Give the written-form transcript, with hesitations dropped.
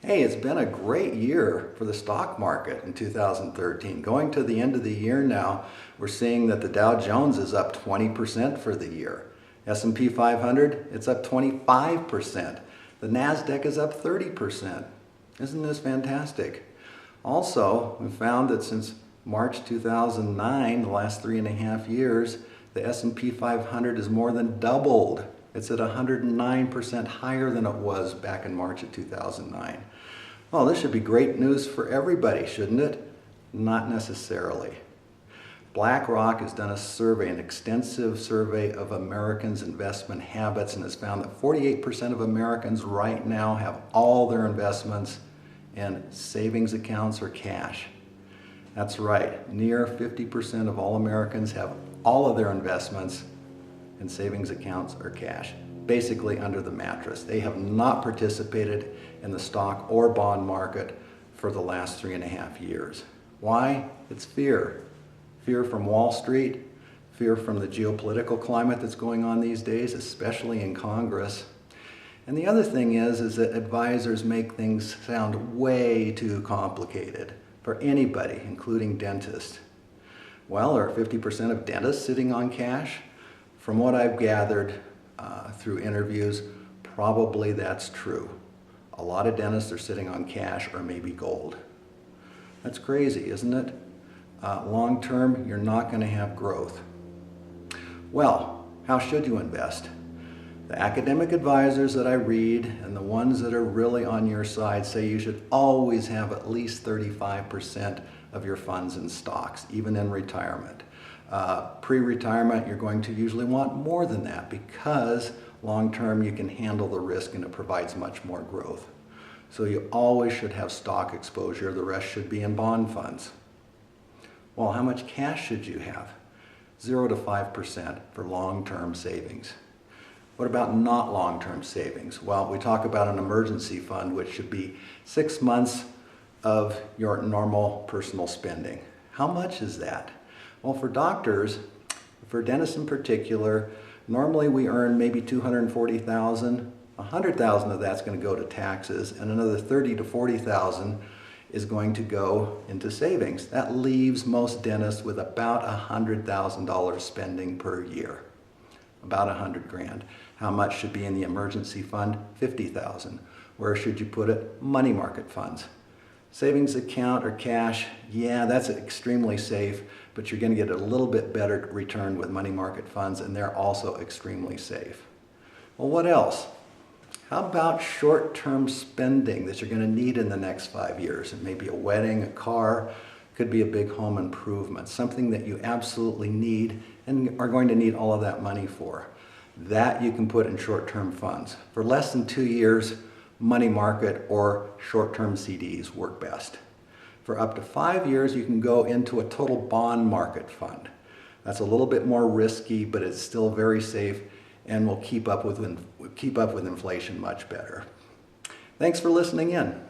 Hey, it's been a great year for the stock market in 2013. Going to the end of the year now, we're seeing that the Dow Jones is up 20% for the year. S&P 500, it's up 25%. The NASDAQ is up 30%. Isn't this fantastic? Also, we found that since March 2009, the last 3.5 years, the S&P 500 has more than doubled. It's at 109% higher than it was back in March of 2009. Well, this should be great news for everybody, shouldn't it? Not necessarily. BlackRock has done a survey, an extensive survey of Americans' investment habits, and has found that 48% of Americans right now have all their investments in savings accounts or cash. That's right, near 50% of all Americans have all of their investments in savings accounts or cash, basically under the mattress. They have not participated in the stock or bond market for the last 3.5 years. Why? It's fear. Fear from Wall Street, fear from the geopolitical climate that's going on these days, especially in Congress. And the other thing is that advisors make things sound way too complicated for anybody, including dentists. Well, are 50% of dentists sitting on cash? From what I've gathered through interviews, probably that's true. A lot of dentists are sitting on cash or maybe gold. That's crazy, isn't it? Long term, you're not going to have growth. Well, how should you invest? The academic advisors that I read and the ones that are really on your side say you should always have at least 35% of your funds in stocks, even in retirement. Pre-retirement, you're going to usually want more than that because long-term you can handle the risk and it provides much more growth. So you always should have stock exposure. The rest should be in bond funds. Well, how much cash should you have? 0 to 5% for long-term savings. What about not long-term savings? Well, we talk about an emergency fund, which should be 6 months of your normal personal spending. How much is that? Well, for doctors, for dentists in particular, normally we earn maybe $240,000. $100,000 of that's going to go to taxes, and another $30,000 to $40,000 is going to go into savings. That leaves most dentists with about $100,000 spending per year, about $100,000. How much should be in the emergency fund? $50,000. Where should you put it? Money market funds. Savings account or cash, yeah, that's extremely safe, but you're going to get a little bit better return with money market funds, and they're also extremely safe. Well, what else? How about short-term spending that you're going to need in the next 5 years? It may be a wedding, a car, could be a big home improvement, something that you absolutely need and are going to need all of that money for. That you can put in short-term funds. For less than 2 years, money market or short-term CDs work best. For up to 5 years, you can go into a total bond market fund. That's a little bit more risky, but it's still very safe and will keep up with inflation much better. Thanks for listening in.